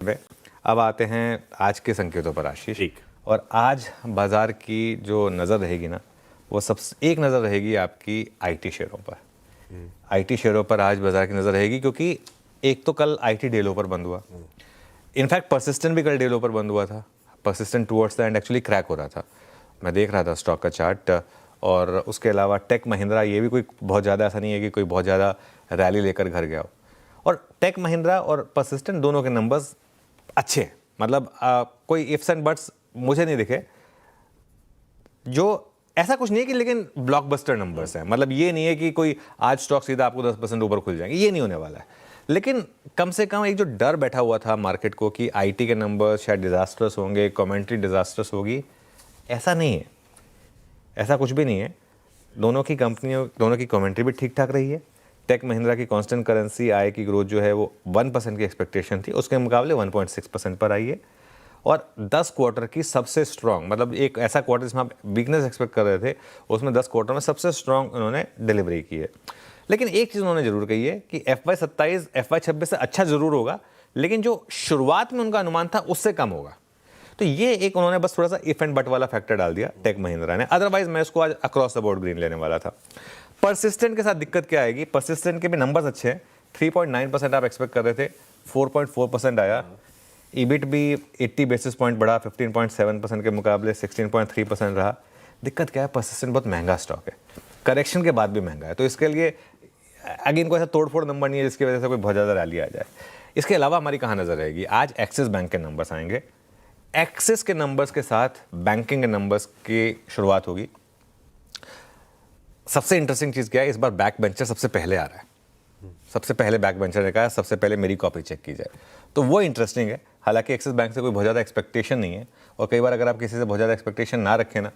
पे अब आते हैं आज के संकेतों पर आशीष। ठीक। और आज बाजार की जो नज़र रहेगी ना, वो सबसे एक नज़र रहेगी आपकी आईटी शेयरों पर। आईटी शेयरों पर आज बाजार की नज़र रहेगी, क्योंकि एक तो कल आईटी डे लो पर बंद हुआ, इनफैक्ट परसिस्टेंट भी कल डे लो पर बंद हुआ था। Persistent towards the end actually crack हो रहा था, मैं देख रहा था स्टॉक का चार्ट। और उसके अलावा टेक महिंद्रा, ये भी कोई बहुत ज़्यादा ऐसा नहीं है कि कोई बहुत ज़्यादा रैली लेकर घर गया हो। और टेक महिंद्रा और परसिस्टेंट दोनों के नंबर्स अच्छे हैं, मतलब कोई इफ्स एंड बट्स मुझे नहीं दिखे। जो ऐसा कुछ नहीं है कि लेकिन ब्लॉकबस्टर नंबर्स हैं, मतलब ये नहीं है कि कोई आज स्टॉक सीधा आपको 10% ऊपर खुल जाएंगे, ये नहीं होने वाला है। लेकिन कम से कम एक जो डर बैठा हुआ था मार्केट को कि आईटी के नंबर्स शायद डिजास्टर्स होंगे, कमेंट्री डिजास्टर्स होगी, ऐसा नहीं है, ऐसा कुछ भी नहीं है। दोनों की कंपनियों, दोनों की कमेंट्री भी ठीक ठाक रही है। टेक महिंद्रा की कांस्टेंट करेंसी आय की ग्रोथ जो है वो 1% की एक्सपेक्टेशन थी, उसके मुकाबले 1.6% पर आई है। और 10 क्वार्टर की सबसे स्ट्रॉन्ग, मतलब एक ऐसा क्वार्टर जिसमें आप वीकनेस एक्सपेक्ट कर रहे थे, उसमें 10 क्वार्टर में सबसे स्ट्रॉन्ग उन्होंने डिलीवरी की है। लेकिन एक चीज़ उन्होंने जरूर कही है कि FY27 FY26 से अच्छा जरूर होगा, लेकिन जो शुरुआत में उनका अनुमान था उससे कम होगा। तो ये एक उन्होंने बस थोड़ा सा इफ एंड बट वाला फैक्टर डाल दिया टेक महिंद्रा ने, अदरवाइज मैं इसको आज अक्रॉस द बोर्ड ग्रीन लेने वाला था। परसिस्टेंट के साथ दिक्कत क्या आएगी, परसिस्टेंट के भी नंबर्स अच्छे हैं, 3.9% आप एक्सपेक्ट कर रहे थे, 4.4% आया। ईबिट भी 80 बेसिस पॉइंट बढ़ा, 15.7% के मुकाबले 16.3% रहा। दिक्कत क्या है, परसिस्टेंट बहुत महंगा स्टॉक है, करेक्शन के बाद भी महंगा है, तो इसके लिए अगेन कोई ऐसा तोड़फोड़ नंबर नहीं है जिसकी वजह से कोई बहुत ज़्यादा रैली आ जाए। इसके अलावा हमारी कहाँ नज़र रहेगी, आज एक्सिस बैंक के नंबर्स आएंगे। एक्सिस के नंबर्स के साथ बैंकिंग के नंबर्स की शुरुआत होगी। सबसे इंटरेस्टिंग चीज़ क्या है, इस बार बैक बेंचर सबसे पहले आ रहा है। सबसे पहले बैक बेंचर ने कहा सबसे पहले मेरी कॉपी चेक की जाए, तो वो इंटरेस्टिंग है। हालांकि एक्सिस बैंक से कोई बहुत ज़्यादा एक्सपेक्टेशन नहीं है, और कई बार अगर आप किसी से बहुत ज़्यादा एक्सपेक्टेशन ना रखें ना,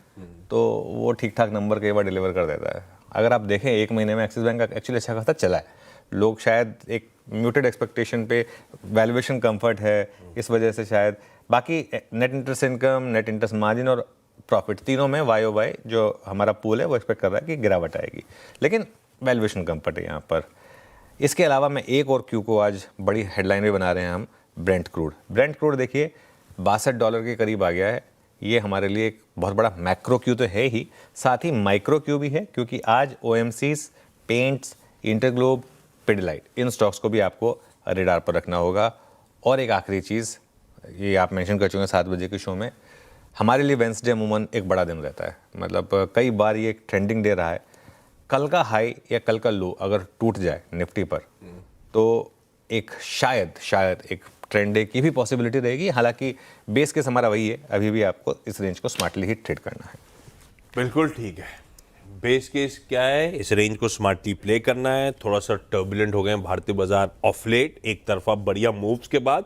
तो वो ठीक ठाक नंबर कई बार डिलीवर कर देता है। अगर आप देखें एक महीने में एक्सिस बैंक का एक्चुअली अच्छा खासा चला है, लोग शायद एक म्यूटेड एक्सपेक्टेशन पे, वैल्यूएशन कंफर्ट है इस वजह से शायद। बाकी net interest income, net interest margin और प्रॉफिट तीनों में YOY जो हमारा पूल है वो एक्सपेक्ट कर रहा है कि गिरावट आएगी, लेकिन वैल्यूएशन कंफर्ट है यहाँ पर। इसके अलावा मैं एक और क्यू को आज बड़ी हेडलाइन भी बना रहे हैं हम, ब्रेंट क्रूड। ब्रेंट क्रूड देखिए $62 के करीब आ गया है। ये हमारे लिए एक बहुत बड़ा मैक्रो क्यू तो है ही, साथ ही माइक्रो क्यू भी है, क्योंकि आज OMCs, पेंट्स, इंटरग्लोब, पिडिलाइट, इन स्टॉक्स को भी आपको रेडार पर रखना होगा। और एक आखिरी चीज़, ये आप मेंशन कर चुके हैं 7 बजे के शो में, हमारे लिए वेंसडे अमूमन एक बड़ा दिन रहता है, मतलब कई बार ये एक ट्रेंडिंग डे रहा है। कल का हाई या कल का लो अगर टूट जाए निफ्टी पर, तो एक शायद एक ट्रेंड डे की भी पॉसिबिलिटी रहेगी। हालांकि बेस केस हमारा वही है, अभी भी आपको इस रेंज को स्मार्टली ही ट्रेड करना है। बिल्कुल ठीक है। बेस केस क्या है, इस रेंज को स्मार्टली प्ले करना है। थोड़ा सा टर्बुलेंट हो गए हैं भारतीय बाजार ऑफ लेट, एक तरफा बढ़िया मूव्स के बाद।